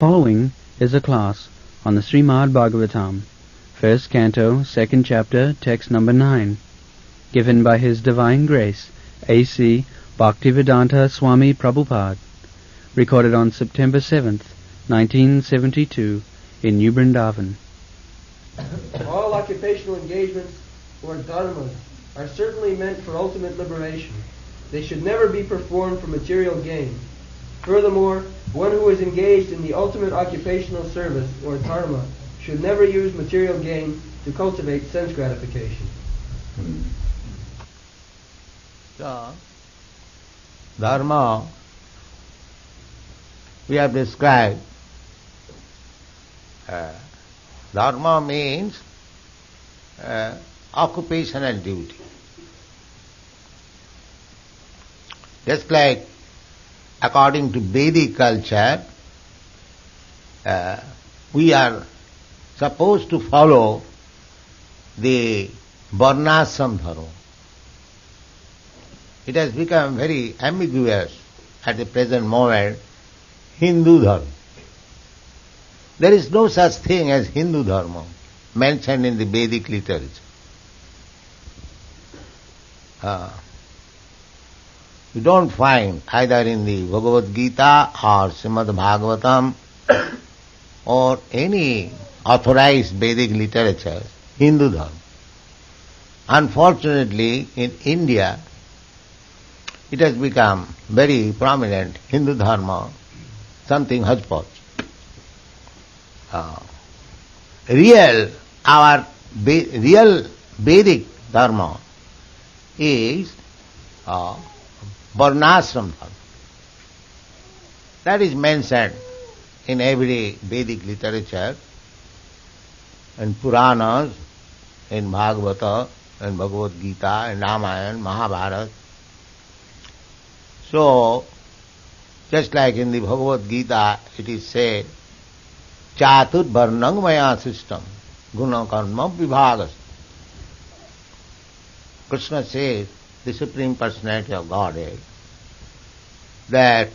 Following is a class on the Srimad Bhagavatam, first canto, second chapter, text number 9, given by His Divine Grace, A.C. Bhaktivedanta Swami Prabhupada, recorded on September 7th, 1972, in New Vrindavan. All occupational engagements or dharmas are certainly meant for ultimate liberation. They should never be performed for material gain. Furthermore, one who is engaged in the ultimate occupational service or dharma should never use material gain to cultivate sense gratification. So, dharma we have described. Dharma means occupational duty. Just like according to Vedic culture, we are supposed to follow the varnashram dharma. It has become very ambiguous at the present moment, Hindu dharma. There is no such thing as Hindu dharma mentioned in the Vedic literature. You don't find either in the Bhagavad Gita or Srimad Bhagavatam or any authorized Vedic literature Hindu dharma. Unfortunately, in India, it has become very prominent, Hindu dharma, something hodgepodge. Our real Vedic dharma is varnashram dharma. That is mentioned in every Vedic literature, in Puranas, in Bhagavata, in Bhagavad Gita, in Ramayana, Mahabharata. So, just like in the Bhagavad Gita, it is said, Chatur varnang maya system, guna karma vibhagas. Krishna says, the Supreme Personality of Godhead, that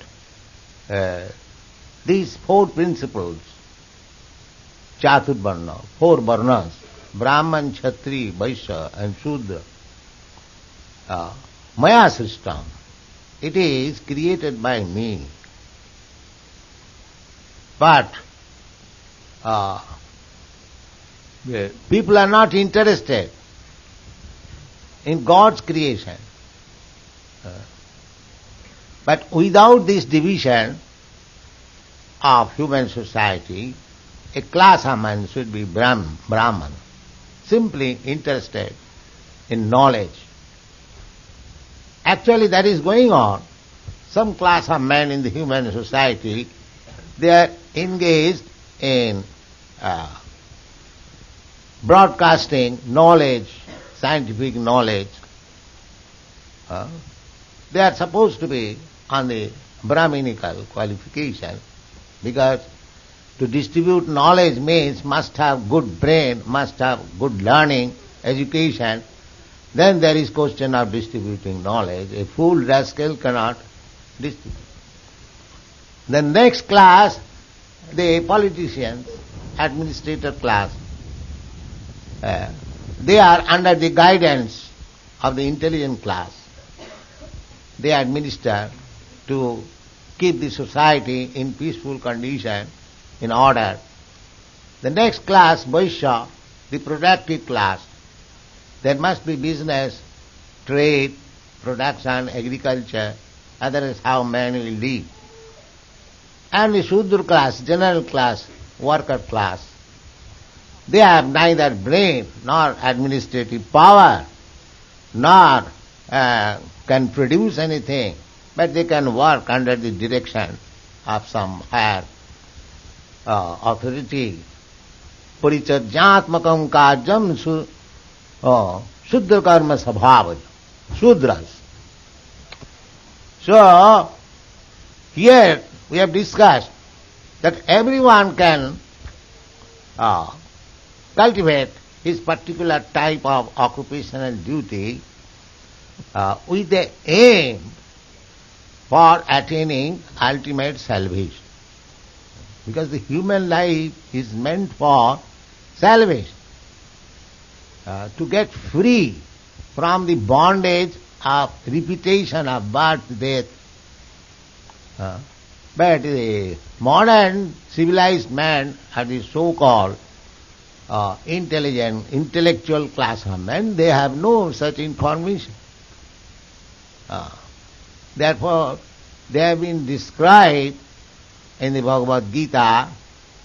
these four principles, Chatur varna, four varnas, Brahman, Kshatri, Vaishya and Shudra, maya system, it is created by me. But people are not interested in God's creation. But without this division of human society, a class of men should be Brahman, simply interested in knowledge. Actually, that is going on. Some class of men in the human society, they are engaged in broadcasting knowledge, scientific knowledge. They are supposed to be on the Brahminical qualification, because to distribute knowledge means must have good brain, must have good learning, education. Then there is question of distributing knowledge. A fool rascal cannot distribute. The next class, the politicians, administrator class, they are under the guidance of the intelligent class. They administer to keep the society in peaceful condition, in order. The next class, Vaishya, the productive class, there must be business, trade, production, agriculture, otherwise how man will live. And the Shudra class, general class, worker class, they have neither brain nor administrative power, nor can produce anything, but they can work under the direction of some higher authority. Parichajyatmakam kajam Shudra karma sabhava, Shudras. So, here we have discussed that everyone can cultivate his particular type of occupational duty with the aim for attaining ultimate salvation. Because the human life is meant for salvation. To get free from the bondage of repetition of birth, death. But the modern civilized man are the so-called intelligent, intellectual class of men. They have no such information. Therefore, they have been described in the Bhagavad Gita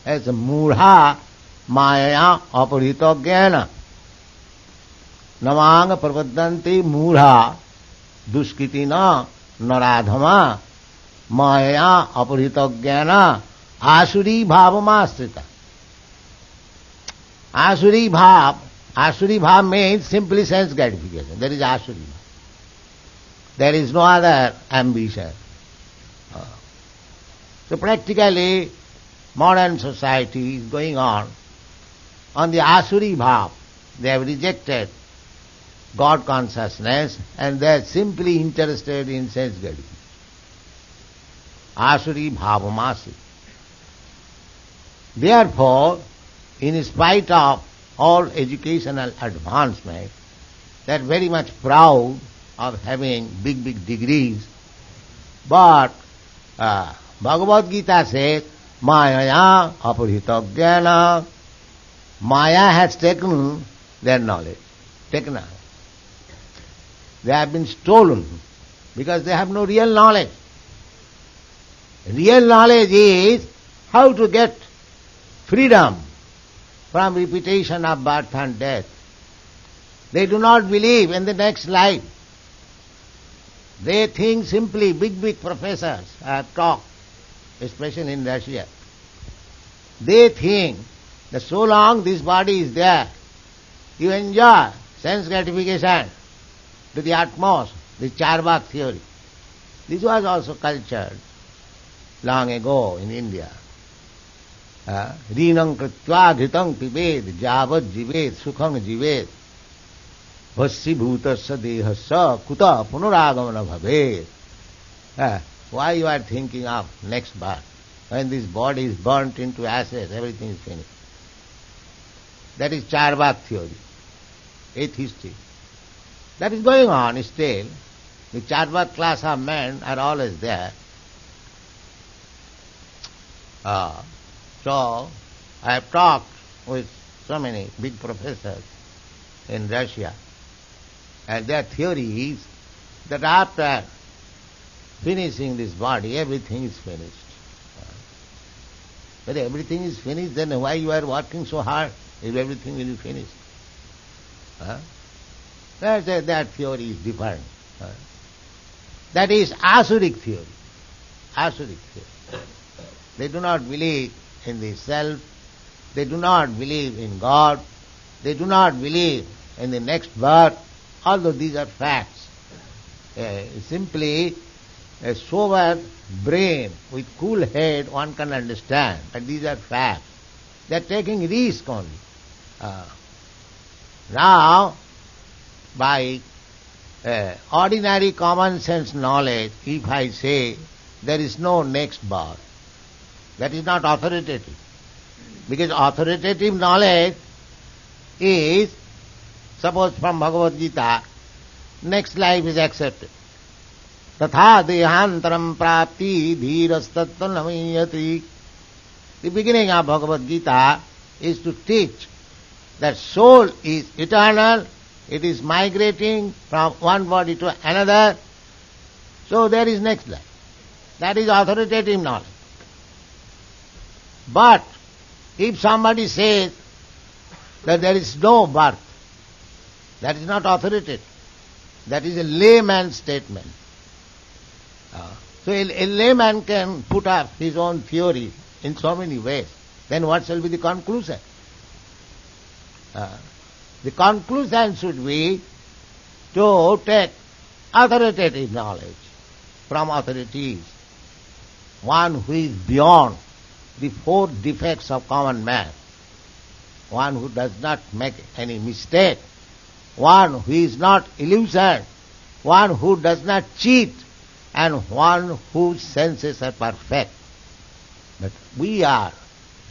as mudha maya aparito jnana. Namanga prapadanti mudha duskitina naradhama maya aparito jnana asuri bhavamasrita. Asuri bhav means simply sense gratification. That is asuri bhav. There is no other ambition. So practically, modern society is going on the asuri bhav. They have rejected God consciousness and they are simply interested in sense gratification. Asuri bhavamasi. Therefore, in spite of all educational advancement, they are very much proud of having big degrees. But Bhagavad Gita says, Maya aparhita jnana. Maya has taken their knowledge, taken out. They have been stolen because they have no real knowledge. Real knowledge is how to get freedom from repetition of birth and death. They do not believe in the next life. They think simply, big professors have talked, especially in Russia. They think that so long this body is there, you enjoy sense gratification to the utmost, the Charvak theory. This was also cultured long ago in India. Rinam kritva ghritam pibed javat jivet sukham jivet vassi bhutasya dehasya kuta punaragamana bhaved. Why you are thinking of next birth? When this body is burnt into ashes, everything is finished. That is Charvak theory, atheistic. That is going on still. The Charvak class of men are always there. So, I have talked with so many big professors in Russia, and their theory is that after finishing this body, everything is finished. But everything is finished, then why you are working so hard if everything will be finished? That theory is different. That is asuric theory. Asuric theory. They do not believe in the self. They do not believe in God. They do not believe in the next birth, although these are facts. Simply a sober brain with cool head one can understand, but these are facts. They are taking risk only. Now, by ordinary common sense knowledge, if I say there is no next birth, that is not authoritative. Because authoritative knowledge is, suppose from Bhagavad Gita, next life is accepted. Tatha dehantaram prapti dhirastattva namayati. The beginning of Bhagavad Gita is to teach that soul is eternal, it is migrating from one body to another, so there is next life. That is authoritative knowledge. But if somebody says that there is no birth, that is not authoritative. That is a layman's statement. So a layman can put up his own theory in so many ways. Then what shall be the conclusion? The conclusion should be to take authoritative knowledge from authorities, one who is beyond the four defects of common man, one who does not make any mistake, one who is not illusioned, one who does not cheat, and one whose senses are perfect. But we are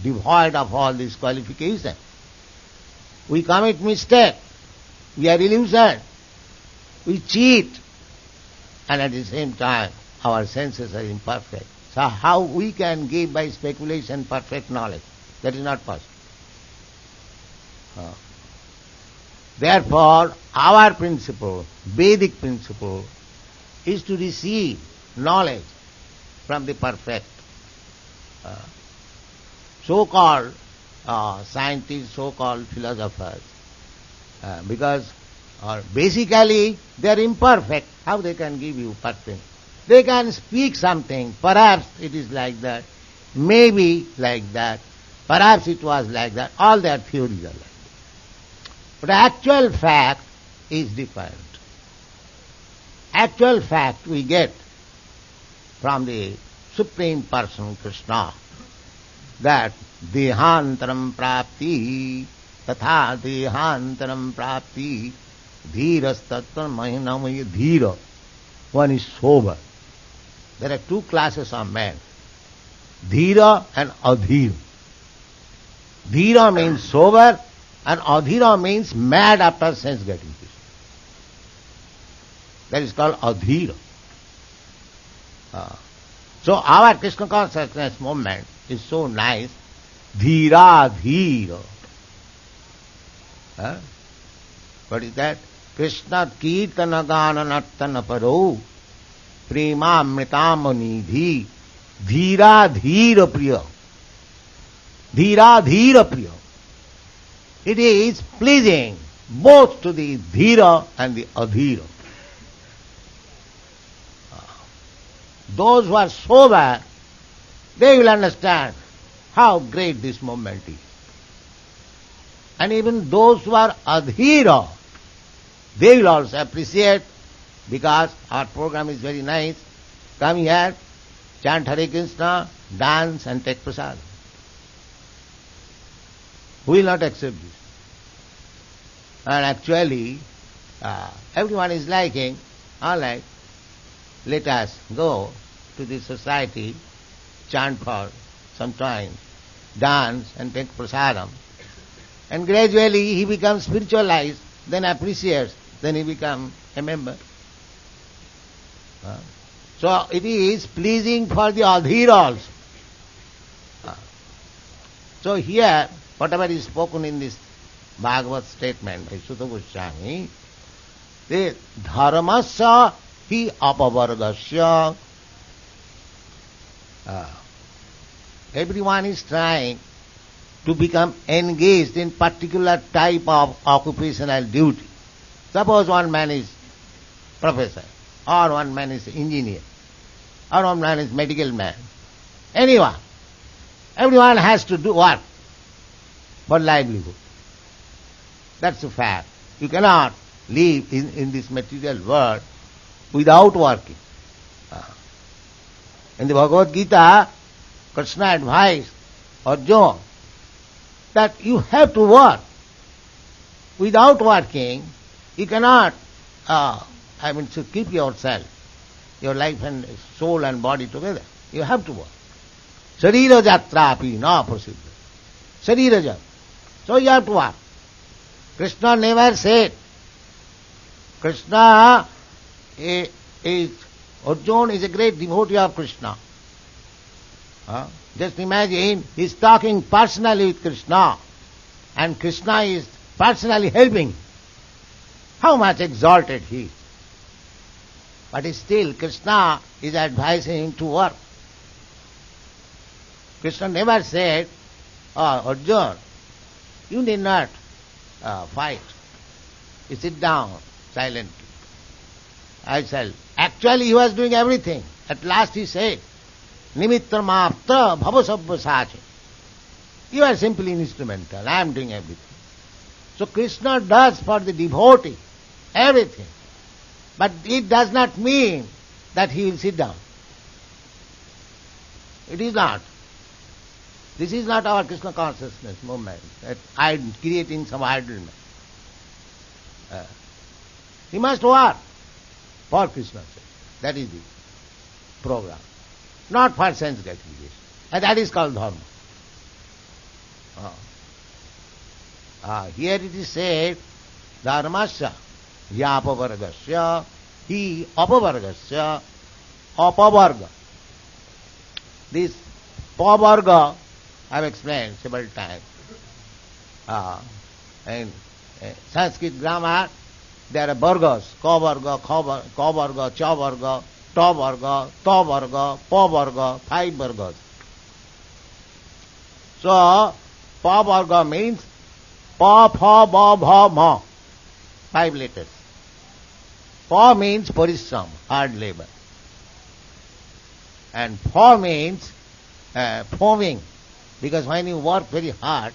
devoid of all these qualifications. We commit mistake. We are illusion. We cheat. And at the same time, our senses are imperfect. So how we can give by speculation perfect knowledge? That is not possible. Therefore, our principle, Vedic principle, is to receive knowledge from the perfect. So-called scientists, so-called philosophers, because basically they are imperfect. How they can give you perfect? They can speak something, perhaps it is like that, maybe like that, perhaps it was like that, all their theories are like that. But actual fact is different. Actual fact we get from the Supreme Person, Krishna, that dehantaram prapti, tatha dehantaram prapti, dhiras tattva mahinamaya dhira. One is sober. There are two classes of men, dhira and adhira. Dhira means sober and adhira means mad after sense gratification. That is called adhira. So our Krishna consciousness movement is so nice. Dhira dhira. What is that? Krishna kirtana gana nartana paro prema mritam nidhi dhira dhira priya. Dhira dhira priya. It is pleasing both to the dhira and the adhira. Those who are sober, they will understand how great this movement is. And even those who are adhira, they will also appreciate, because our program is very nice. Come here, chant Hare Krishna, dance and take prasad. Who will not accept this? And actually, everyone is liking, all right, let us go to the society, chant for some time, dance and take prasadam. And gradually he becomes spiritualized, then appreciates, then he becomes a member. So it is pleasing for the adhira also. So here, whatever is spoken in this Bhagavad statement by Sutta Goswami, the dharmasya hi apavardasya. Everyone is trying to become engaged in particular type of occupational duty. Suppose one man is professor, or one man is engineer, or one man is medical man. Anyone. Everyone has to do work for livelihood. That's a fact. You cannot live in this material world without working. In the Bhagavad Gita, Krishna advised Arjuna that you have to work. Without working, you cannot, to keep yourself, your life and soul and body together. You have to work. Srila jatrapi na prasiddha. Srila jat. So you have to work. Krishna never said. Krishna Arjuna is a great devotee of Krishna. Just imagine, he is talking personally with Krishna, and Krishna is personally helping. How much exalted he is. But still, Krishna is advising him to work. Krishna never said, Arjuna, you need not fight. You sit down silently. I shall. Actually, he was doing everything. At last he said, Nimittam apta bhavasabha sache. You are simply instrumental. I am doing everything. So Krishna does for the devotee everything. But it does not mean that he will sit down. It is not. This is not our Krishna consciousness movement, that I am creating some idleness. He must work for Krishna's sake. That is the program. Not for sense gratification. And that is called dharma. Here it is said, dharmasya yapavargasya hi apavargasya apavarga. This pavarga I have explained several times. In Sanskrit grammar, there are vargas, ka-varga, ka-varga, cha-varga, ta-varga, ta-varga, pa-varga, 5 vargas. So, pa-varga means pa, pha, ba, bha, ma, 5 letters. Pa means parishram, hard labor. And pha means foaming, because when you work very hard,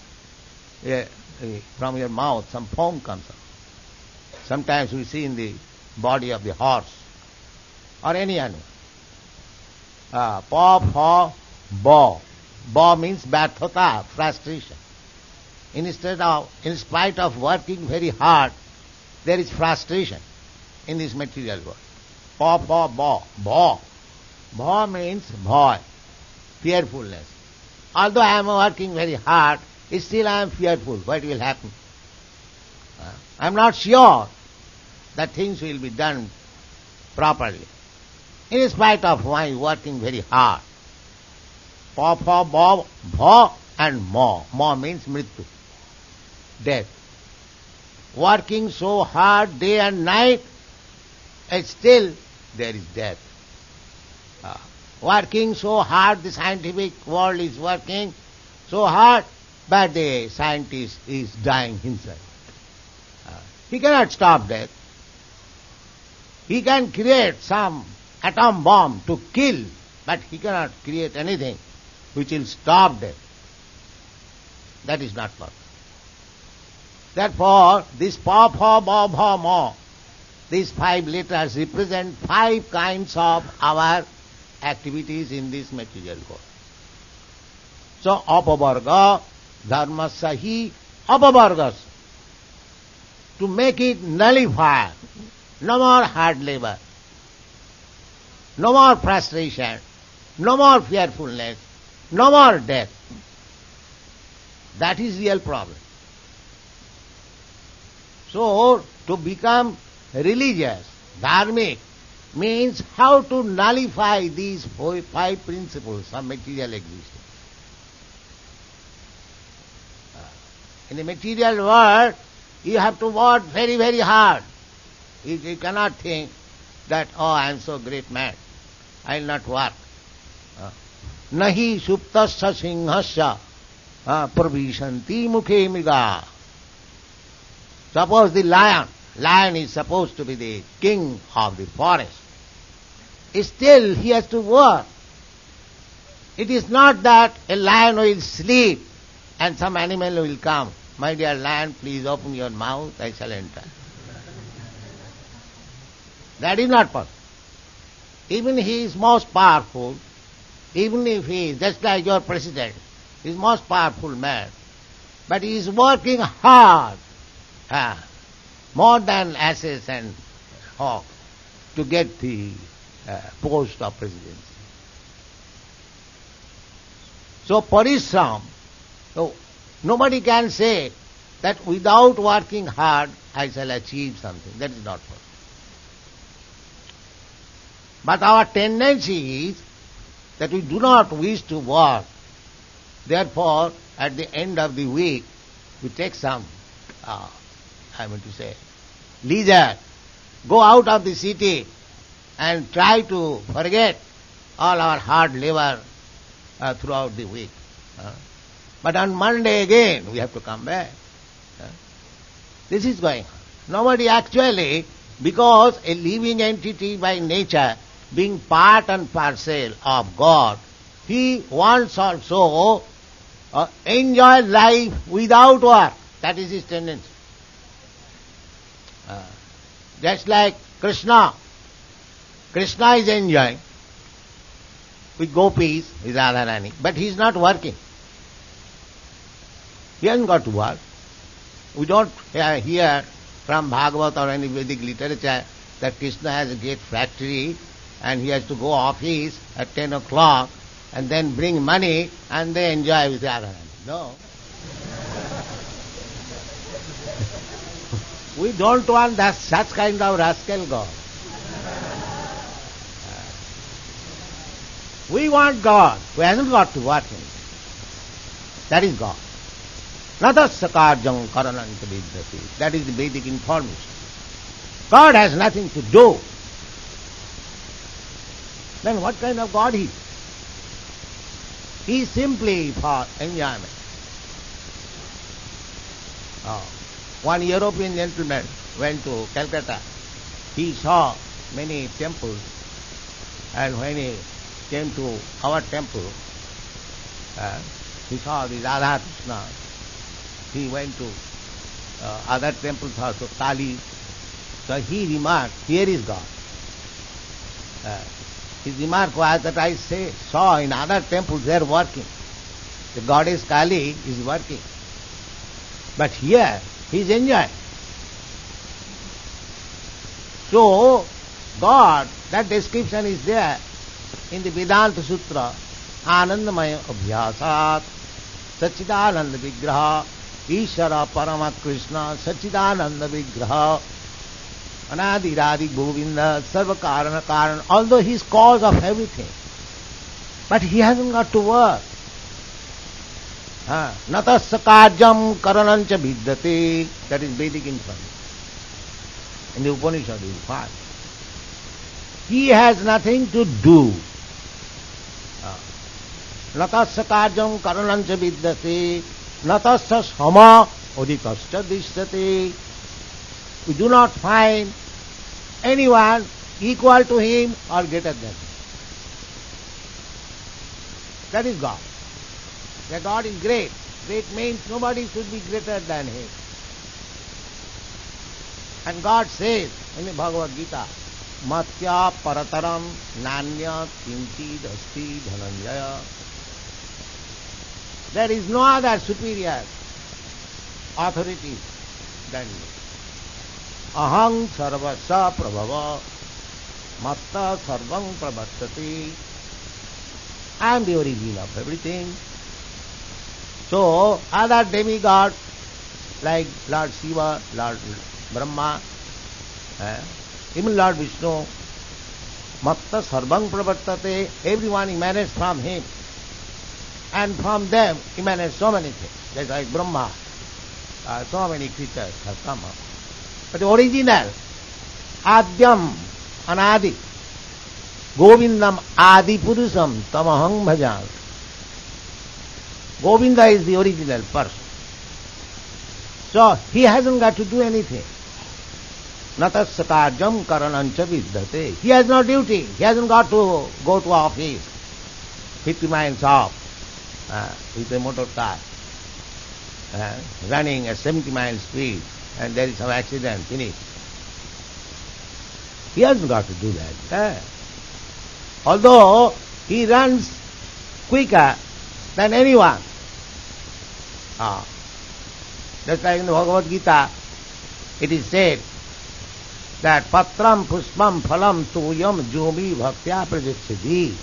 from your mouth some foam comes out. Sometimes we see in the body of the horse or any animal. Pa, pha, ba. Ba means bathata, frustration. In spite of working very hard, there is frustration in this material world. Pa, pha, ba. Bha. Bha means bhaya, fearfulness. Although I am working very hard, still I am fearful. What will happen? I am not sure that things will be done properly. In spite of my working very hard. Pa, pha, ba, bha and ma. Ma means mrityu, death. Working so hard day and night, and still there is death. Working so hard, the scientific world is working so hard, but the scientist is dying himself. He cannot stop death. He can create some atom bomb to kill, but he cannot create anything which will stop death. That is not possible. Therefore, this pa, pha, ba, bha, ma, these 5 letters represent 5 kinds of our activities in this material world. So, apavarga, dharmasya hi apavargas. To make it nullify, no more hard labor, no more frustration, no more fearfulness, no more death. That is real problem. So, to become religious, dharmic, means how to nullify these 5 principles of material existence. In the material world, you have to work very, very hard. You cannot think that, oh, I am so great man, I will not work. Nahi suptasya singhasya pravishanti mukhe miga. Suppose the lion is supposed to be the king of the forest. Still he has to work. It is not that a lion will sleep and some animal will come. My dear lion, please open your mouth, I shall enter. That is not possible. Even he is most powerful, even if he is just like your president, he is most powerful man, but he is working hard, more than asses and hawk, to get the post of presidency. So parishram, so nobody can say that without working hard I shall achieve something. That is not possible. But our tendency is that we do not wish to work. Therefore, at the end of the week, we take some, leisure, go out of the city and try to forget all our hard labor throughout the week. But on Monday again, we have to come back. This is going on. Nobody actually, because a living entity by nature, being part and parcel of God, he wants also enjoy life without work. That is his tendency. Just like Krishna. Krishna is enjoying with gopis, with Radharani, but he is not working. He hasn't got to work. We don't hear from Bhagavad or any Vedic literature that Krishna has a great factory and he has to go office at 10 o'clock and then bring money and they enjoy with the other hand. No. We don't want such kind of rascal God. We want God who hasn't got to work in. That is God. Natasya karyam karananta vidyate. That is the Vedic information. God has nothing to do. Then what kind of God he is? He is simply for enjoyment. One European gentleman went to Calcutta. He saw many temples, and when he came to our temple, he saw the Radha Krishna. He went to other temples also, Kali. So he remarked, here is God. His remark was that I saw in other temples they are working. The goddess Kali is working. But here he is enjoying. So God, that description is there in the Vedanta Sutra, Anandamaya Abhyasat, Sachidananda Vigraha, Ishara Parama Krishna, Sachidananda Vigraha, Anadiradi Govinda, Sarva Karana Karana, although he is cause of everything. But he hasn't got to work. Natasya karyam karanancha vidyate. That is Vedic information. In the Upanishad you find. He has nothing to do. Natasya karyam karanancha vidyate. Natasya sama odikascha dishyate. We do not find anyone equal to him or greater than him. That is God. That God is great. Great means nobody should be greater than him. And God says in the Bhagavad Gita, Matya parataram nanya kinchid asti dhananjaya. There is no other superior authority than me. Aham sarvasya prabhava matta sarvam pravartati. I am the origin of everything. So, other demigods like Lord Shiva, Lord Brahma, even Lord Vishnu, matta sarvam pravartate, everyone emanates from him. And from them emanates so many things. Just like Brahma, so many creatures have come up. But the original, Adyam, Anadi, Govindam Adi Purusam Tamaham Bhajan. Govinda is the original person. So he hasn't got to do anything. Natasya karyam karanancha vidyate. He has no duty. He hasn't got to go to office 50 miles off with a motor car, running at 70 miles speed, and there is some accident, finished. He hasn't got to do that. Although he runs quicker than anyone. Just like in the Bhagavad Gita, it is said that patram puspam phalam tuyam jomi bhaktya prajachati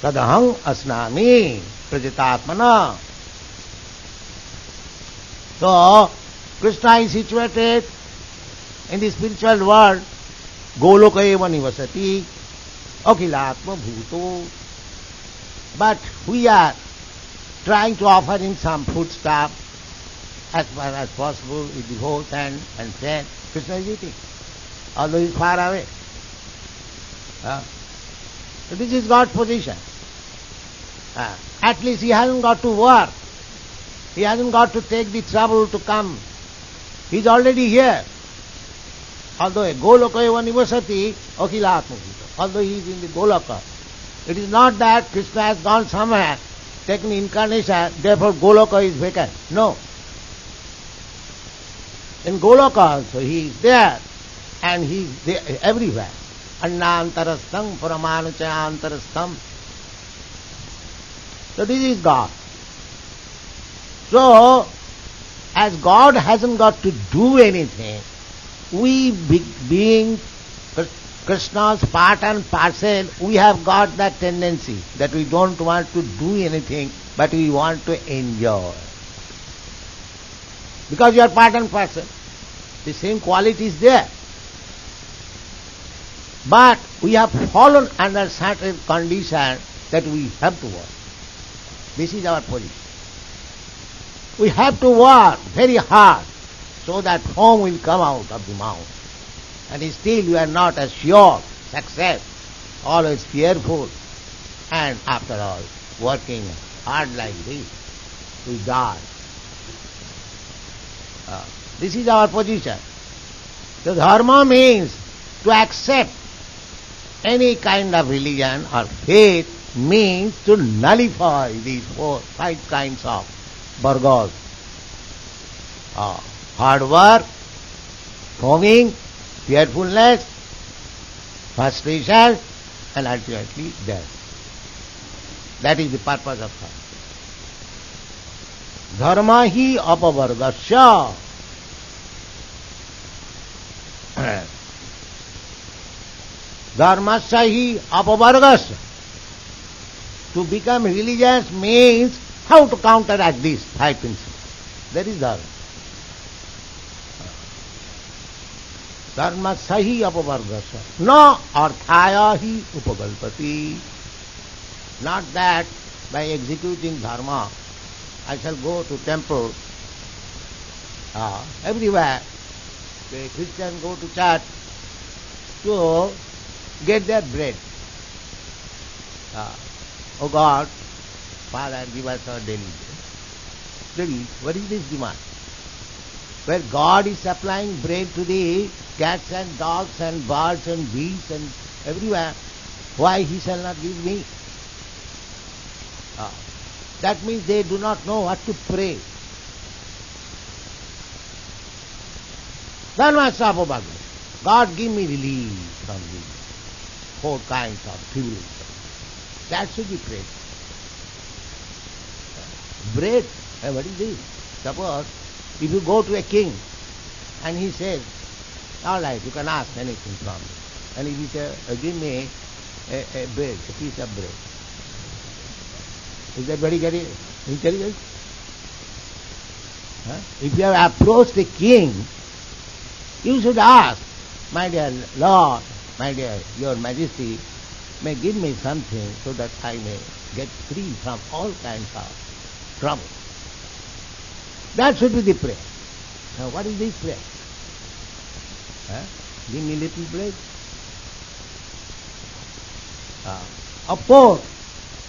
tadaham asnami prajitatmana. So, Krishna is situated in the spiritual world, Goloka eva nivasati, akhilatma bhuto. But we are trying to offer him some foodstuff as far as possible with the whole hand and say, Krishna is eating, although he is far away. So this is God's position. At least he hasn't got to work. He hasn't got to take the trouble to come. He is already here. Although Goloka eva nivasati akhilatma bhuto. Although he is in the Goloka. It is not that Krishna has gone somewhere, taken incarnation, therefore Goloka is vacant. No. In Goloka also he is there, and he is there everywhere. Annantarastham paramanuchayantarastham. So this is God. So, as God hasn't got to do anything, we being Krishna's part and parcel, we have got that tendency that we don't want to do anything, but we want to enjoy. Because you are part and parcel. The same quality is there. But we have fallen under certain condition that we have to work. This is our position. We have to work very hard so that foam will come out of the mouth. And still you are not assured success, always fearful. And after all, working hard like this, we die. This is our position. So dharma means to accept any kind of religion or faith means to nullify these 5 kinds of vargas. Hard work, foaming, fearfulness, frustration, and ultimately death. That is the purpose of dharma. Dharma hi apavargasya. Dharmasya hi apavargasya. To become religious means how to counteract these 5 principles. That is dharma. Dharmasya hi apavargasya. Na arthaya hi upagalpati. Not that by executing dharma I shall go to temple everywhere. The Christians go to church to get their bread. Oh God, Father, give us our daily bread. Really, what is this demand? Where God is supplying bread to the cats and dogs and birds and bees and everywhere, why He shall not give me? That means they do not know what to pray. Dharmasya apavargasya. God give me relief from these 4 kinds of tribulation. That should be prayed. Bread, what is this? Suppose if you go to a king and he says, all right, you can ask anything from me. And if he says, give me a bread, a piece of bread. Is that very intelligent? If you have approached a king, you should ask, my dear Lord, my dear Your Majesty, may give me something so that I may get free from all kinds of trouble. That should be the prayer. Now what is this prayer? Give me little bread. Of course,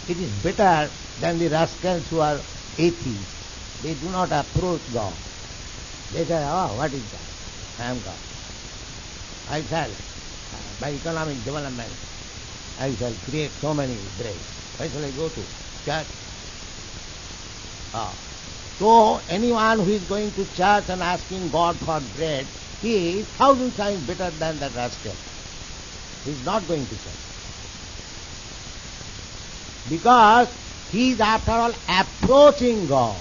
it is better than the rascals who are atheists. They do not approach God. They say, what is that? I am God. I shall, by economic development, I shall create so many bread. Why shall I go to church? So anyone who is going to church and asking God for bread, he is 1,000 times better than that rascal. He is not going to church. Because he is after all approaching God.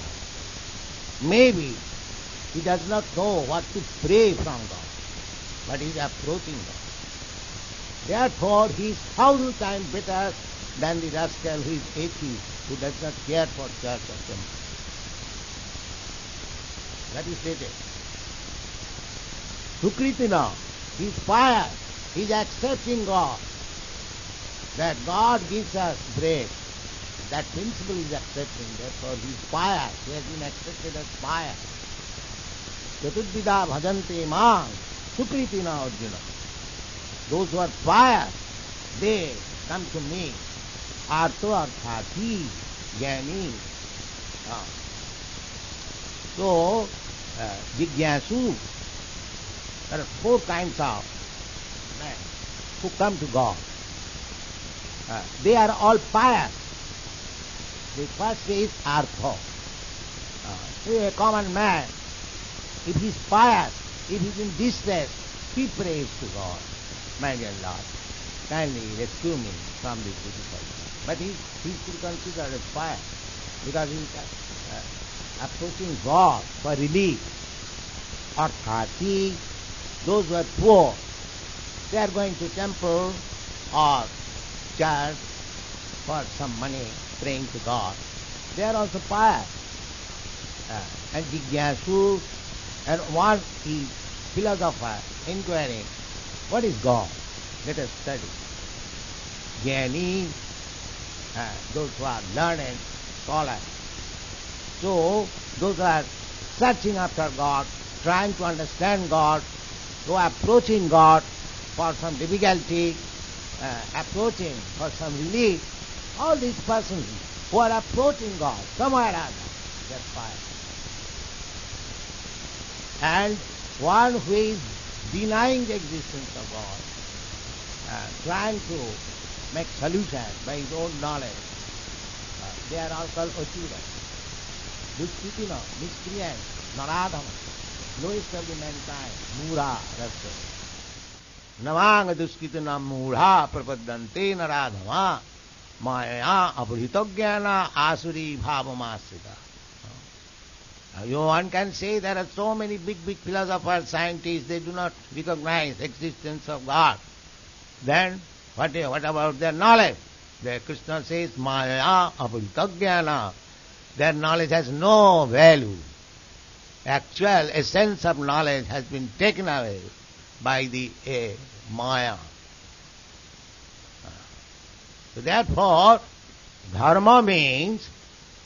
Maybe he does not know what to pray from God, but he is approaching God. Therefore, he is 1,000 times better than the rascal who is atheist, who does not care for church or temple. That is stated. Sukritina, he is pious, he is accepting God. That God gives us bread. That principle is accepting, therefore he is pious, he has been accepted as pious. Chaturdvida bhajante mang, sukritina Arjuna. Those who are pious, they come to me. Artho arthati, jnani. So, jigyasu, there are 4 kinds of men who come to God. They are all pious. The first is artho. A common man, if he is pious, if he is in distress, he prays to God. My dear Lord, kindly rescue me from this difficulty. But he is considered as pious because he is approaching God for relief. Arthati, those who are poor, They are going to temple or church for some money, praying to God. They are also pious. And Jigyasu, and one is philosopher inquiring, what is God? Let us study. Jnani, those who are learned scholars. So, those who are searching after God, trying to understand God, who are approaching God for some difficulty, approaching for some relief, all these persons who are approaching God somewhere or other, they are pious. And one who is denying the existence of God, trying to make solution by his own knowledge, they are all called Achura. Duskritina, miscreant, naradhama, lowest of the mankind, mura, rasa. Navanga duskritina mura prapadante naradhama, maya abhritoggyana asuri bhavamasrita. One can say there are so many big philosophers, scientists, they do not recognize existence of God. Then, what about their knowledge? Krishna says, Maya apuritagyana. Their knowledge has no value. Actual essence of knowledge has been taken away by the Maya. So therefore, dharma means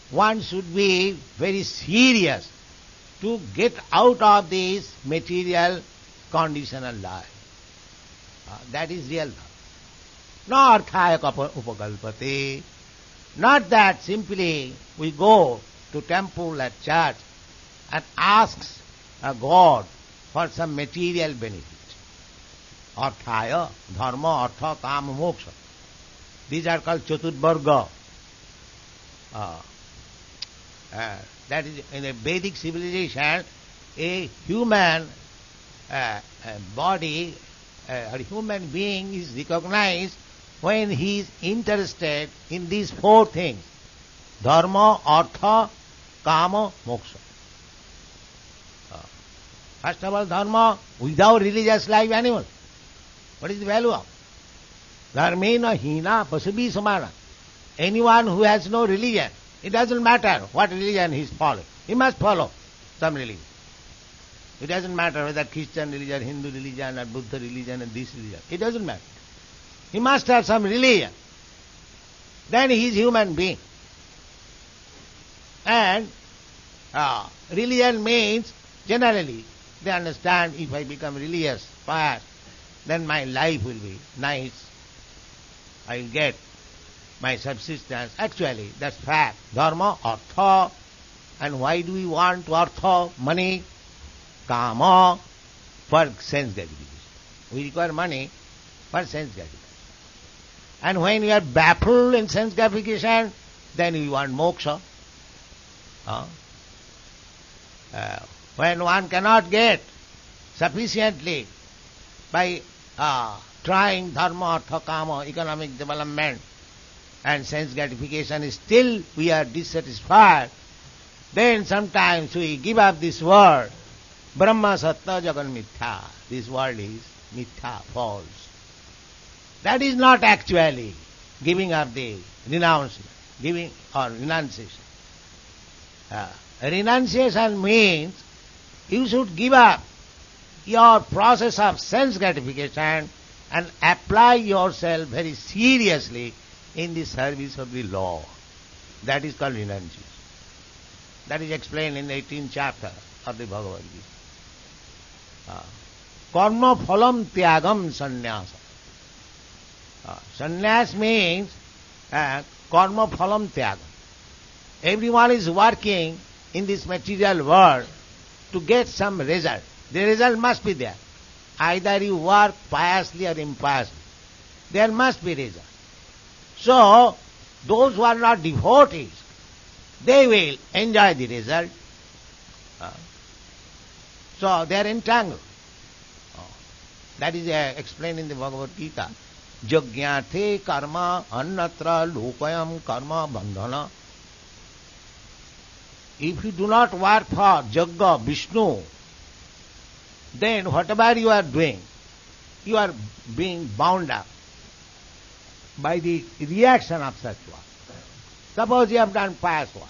one should be very serious to get out of this material conditional life. That is real dharma. No arthaya upakalpate. Not that simply we go to temple at church and asks a God for some material benefit. Arthaya, dharma, artha, kama, moksha. These are called chaturvarga. That is, in a Vedic civilization, a human body, a human being is recognized when he is interested in these four things: dharma, artha, kama, moksha. First of all, dharma, without religious life animal. What is the value of? Dharmena hina pasubhi samana. Anyone who has no religion, it doesn't matter what religion he is following. He must follow some religion. It doesn't matter whether Christian religion, Hindu religion, or Buddha religion, and this religion. It doesn't matter. He must have some religion. Then he is human being. And religion means, generally, they understand, if I become religious, pious, then my life will be nice. I will get my subsistence. Actually, that's fact. Dharma, artha. And why do we want artha? Money, kama, for sense gratification. We require money for sense gratification. And when you are baffled in sense gratification, then you want moksha. When one cannot get sufficiently by trying dharma, artha, kama, economic development, and sense gratification, still we are dissatisfied, then sometimes we give up this world. Brahma satta jagan mithya. This world is mithya, false. That is not actually giving up the renouncement, giving or renunciation. Renunciation means you should give up your process of sense gratification and apply yourself very seriously in the service of the Lord. That is called renunciation. That is explained in the 18th chapter of the Bhagavad Gita. Karma phalam tyagam sannyasa. Sannyas means karma phalam tyagam. Everyone is working in this material world to get some result. The result must be there. Either you work piously or impiously. There must be result. So, those who are not devotees, they will enjoy the result. So, they are entangled. That is explained in the Bhagavad Gita. Jagyate karma annatra lokayam karma bandhana. If you do not work for Jagga, Vishnu, then whatever you are doing, you are being bound up by the reaction of such work. Suppose you have done pious work.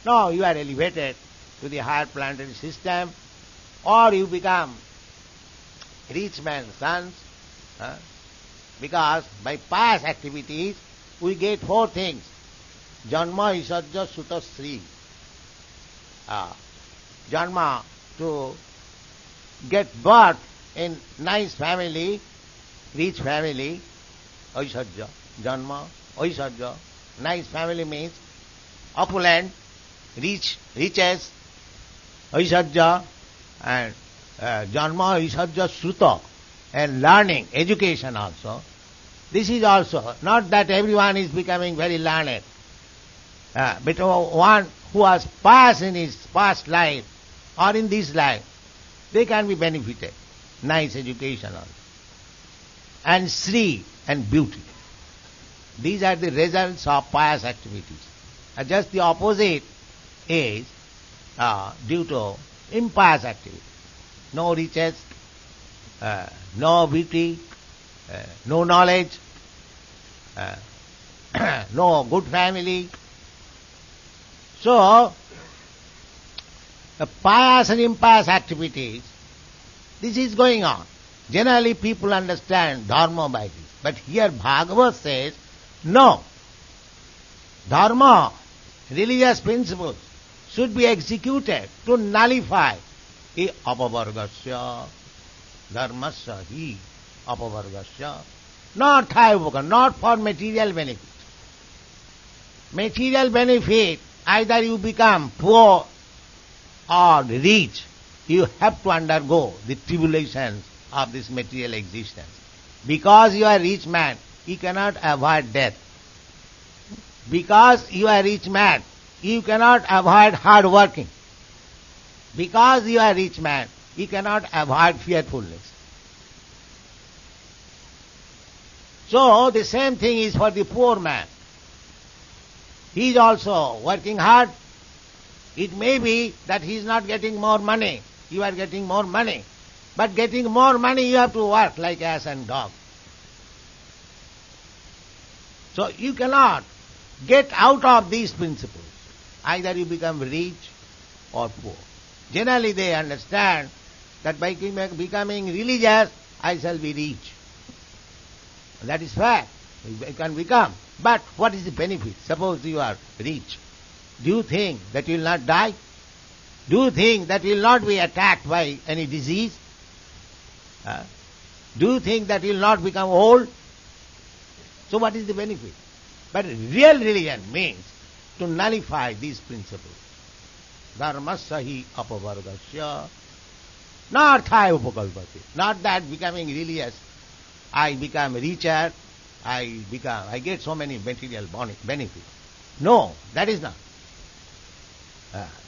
Now you are elevated to the higher planetary system, or you become rich man's sons, because by pious activities we get four things. Janma, Isajja, Suta, Sri. Janma, to get birth in nice family, rich family, Aisajja. Janma, Aisajja. Nice family means opulent, riches, Aisajja, and Janma, Aisajja, Sruta, and learning, education also. This is also, not that everyone is becoming very learned, but one who was pious in his past life or in this life, they can be benefited. Nice education also. And Sri, and beauty. These are the results of pious activities. Just the opposite is due to impious activity. No riches, no beauty, no knowledge, no good family. So, the pious and impious activities, this is going on. Generally people understand dharma by this. But here Bhagavad says, no. Dharma, religious principles, should be executed to nullify hi apavargasya, dharmasya hi apavargasya, not for material benefit. Material benefit, either you become poor or rich, you have to undergo the tribulations of this material existence. Because you are a rich man, you cannot avoid death. Because you are a rich man, you cannot avoid hard working. Because you are a rich man, you cannot avoid fearfulness. So the same thing is for the poor man. He is also working hard. It may be that he is not getting more money. You are getting more money. But getting more money, you have to work like ass and dog. So you cannot get out of these principles. Either you become rich or poor. Generally they understand that by becoming religious, I shall be rich. That is fact. You can become. But what is the benefit? Suppose you are rich. Do you think that you will not die? Do you think that you will not be attacked by any disease? Do you think that you will not become old? So what is the benefit? But real religion means to nullify these principles. Dharmasya hi apavargasya, narthaya upakalpati. Not that becoming religious, I become richer, I get so many material benefits. No, that is not.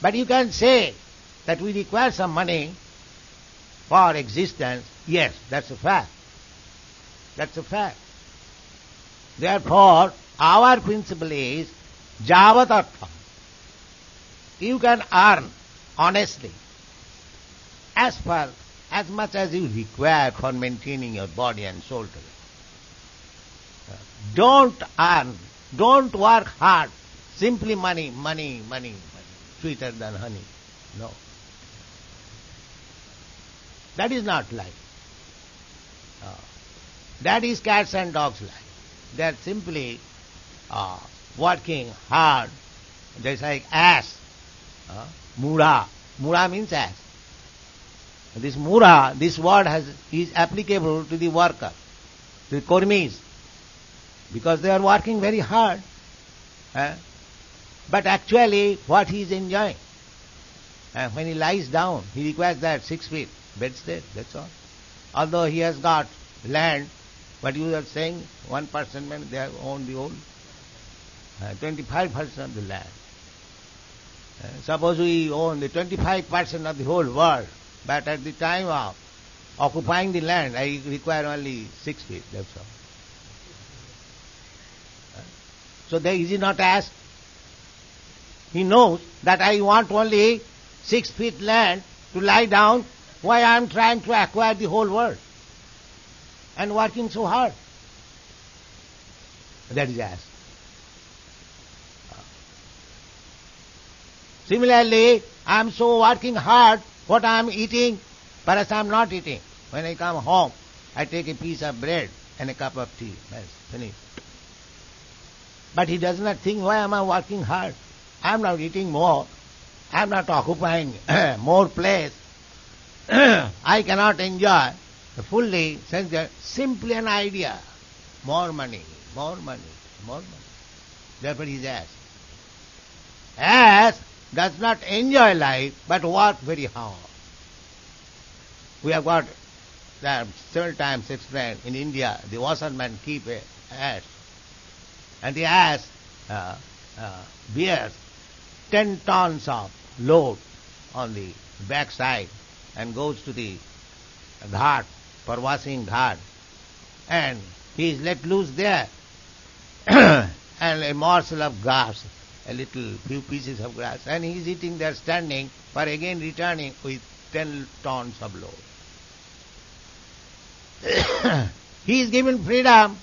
But you can say that we require some money for existence. Yes, that's a fact. That's a fact. Therefore, our principle is javat artham. You can earn honestly as much as you require for maintaining your body and soul together. Don't work hard. Simply money, sweeter than honey. No. That is not life. That is cats and dogs' life. They are simply working hard, just like ass. Mura. Mura means ass. This mura, this word is applicable to the worker, to the kormis, because they are working very hard. But actually, what he is enjoying? When he lies down, he requires that 6 feet bedstead, that's all. Although he has got land, but you are saying 1% man, they own the whole 25% of the land. Suppose we own the 25% of the whole world, but at the time of occupying the land, I require only 6 feet, that's all. So there is he not asked? He knows that I want only 6 feet land to lie down, why I am trying to acquire the whole world. and working so hard? That is ass. Similarly, I am so working hard, what I am eating, perhaps I am not eating. When I come home, I take a piece of bread and a cup of tea. That's finished. But he does not think, why am I working hard? I am not eating more. I am not occupying more place. I cannot enjoy fully, since there simply an idea. More money, more money, more money. Therefore he is ass. Ass does not enjoy life, but work very hard. We have got that several times explained in India, the washerman keep a ass, and the ass bears 10 tons of load on the backside and goes to the ghat for washing ghat, and he is let loose there and a morsel of grass, a little few pieces of grass, and he is eating there standing for again returning with 10 tons of load. He is given freedom.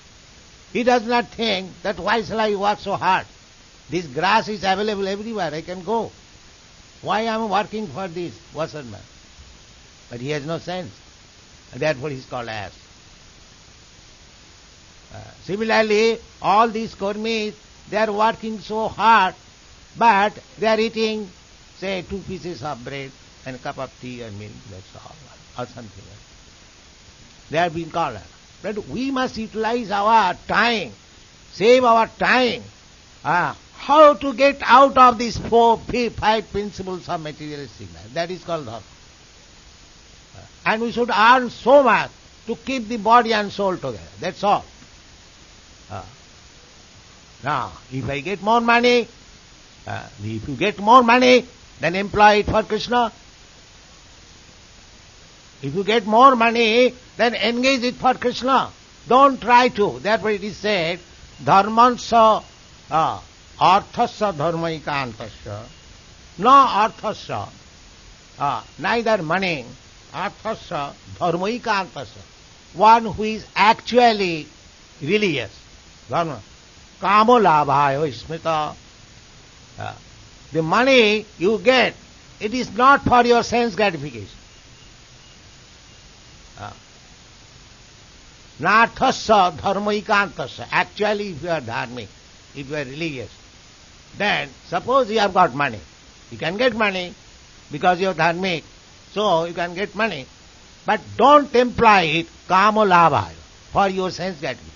He does not think that why shall I work so hard? This grass is available everywhere, I can go. Why am I working for this washerman? But he has no sense. And therefore he is called ass. Similarly, all these kurmis, they are working so hard, but they are eating, say, 2 pieces of bread and a cup of tea and milk, that's all, or something else. They are being called. But we must utilize our time, save our time. How to get out of these 5 principles of materialistic life. That is called dharma. And we should earn so much to keep the body and soul together. That's all. Now, if I get more money, if you get more money, then employ it for Krishna. If you get more money, then engage it for Krishna. Don't try to. Therefore it is said, dharmansa arthasya dharmaikantasya na arthasya, neither money, arthasya dharmaikantasya, one who is actually religious. Dharma. Kamo labhayo smita. The money you get, it is not for your sense gratification. Nathasya dharmaikantasya. Actually, if you are dharmic, if you are religious, then suppose you have got money. You can get money because you are dharmic, so you can get money. But don't employ it kamo labhayo, for your sense gratification.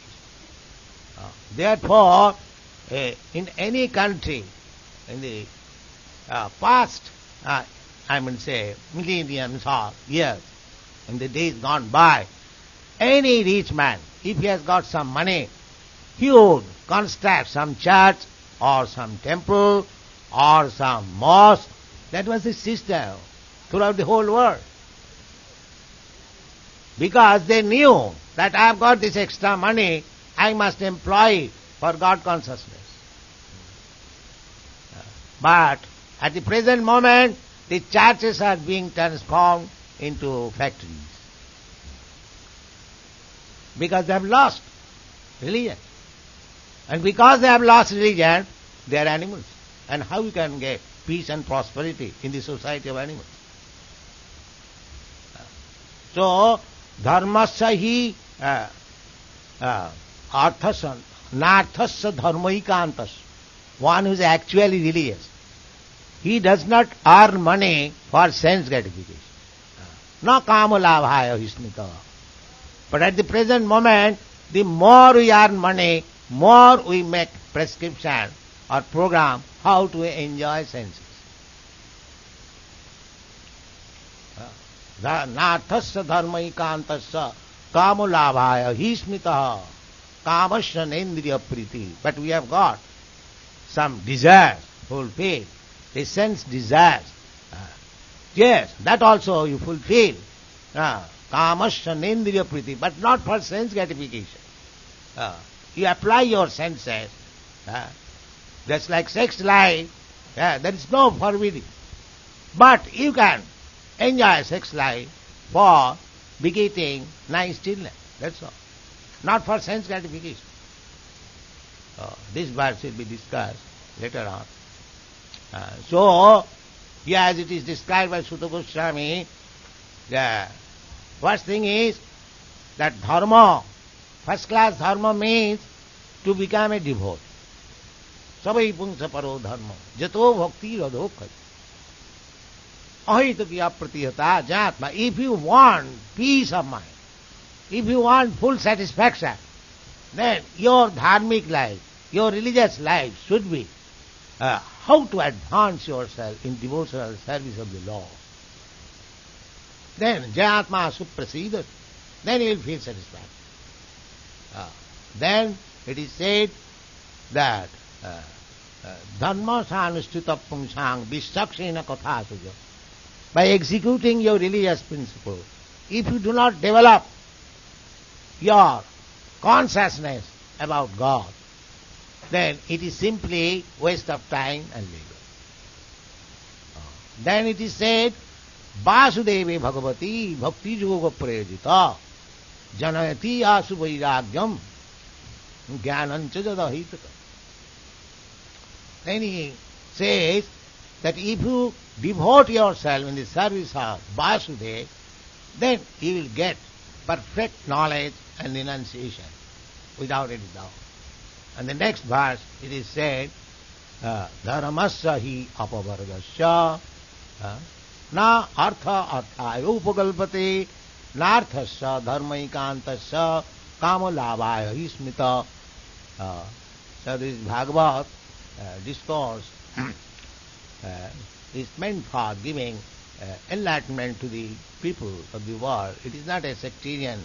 Therefore, in any country, in the past, I mean say, millenniums or years, in the days gone by, any rich man, if he has got some money, he would construct some church or some temple or some mosque. That was the system throughout the whole world. Because they knew that I have got this extra money, I must employ it for God consciousness. But at the present moment, the churches are being transformed into factories. Because they have lost religion. And because they have lost religion, they are animals. And how you can get peace and prosperity in the society of animals? So, dharmasya hi arthasya, narthasya dharmaikantasya. One who is actually religious. He does not earn money for sense gratification. Na kama labhaya hismita. But at the present moment, the more we earn money, more we make prescription or program how to enjoy senses. Nathasya dharmaikantasya kamulabhaya hismitaha kamasya nendriya priti. But we have got some desires fulfilled, a sense desires. Yes, that also you fulfill. Kamasya nendriya priti, but not for sense gratification. You apply your senses. That's like sex life. There is no forbidding. But you can enjoy sex life for begetting nice children. That's all. not for sense gratification. This verse will be discussed later on. So, here as it is described by Sutta Goswami, the first thing is that dharma, first class dharma means to become a devotee. Sabai punsa paro dharma, jato bhakti radho khat. Ahita kiya pratihata jatma. If you want peace of mind, if you want full satisfaction, then your dharmic life, your religious life should be how to advance yourself in devotional service of the Lord. Then jatma suprasidat, then you will feel satisfied. Then it is said that dharma sanustita pungsang visakshena katha suja. By executing your religious principle, if you do not develop your consciousness about God, then it is simply waste of time and labor. Then it is said, Vasudeve Bhagavati Bhakti Yoga Prayajita Janayati Asu Vairagyam Jnanancha Jadahitaka. Then he says that if you devote yourself in the service of Vasudeva, then you will get perfect knowledge and renunciation without any doubt. And the next verse it is said, Dharamasya hi apavargasya na artha arthaya upagalpate na arthasya dharmaikantasya kamalabhaya hi smita. So this Bhagavad discourse is meant for giving enlightenment to the people of the world. It is not a sectarian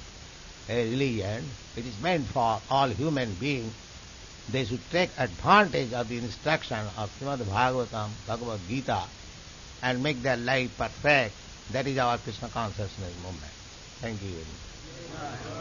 religion. It is meant for all human beings. They should take advantage of the instruction of Srimad Bhagavatam, Bhagavad Gita, and make their life perfect. That is our Krishna consciousness movement. Thank you very much.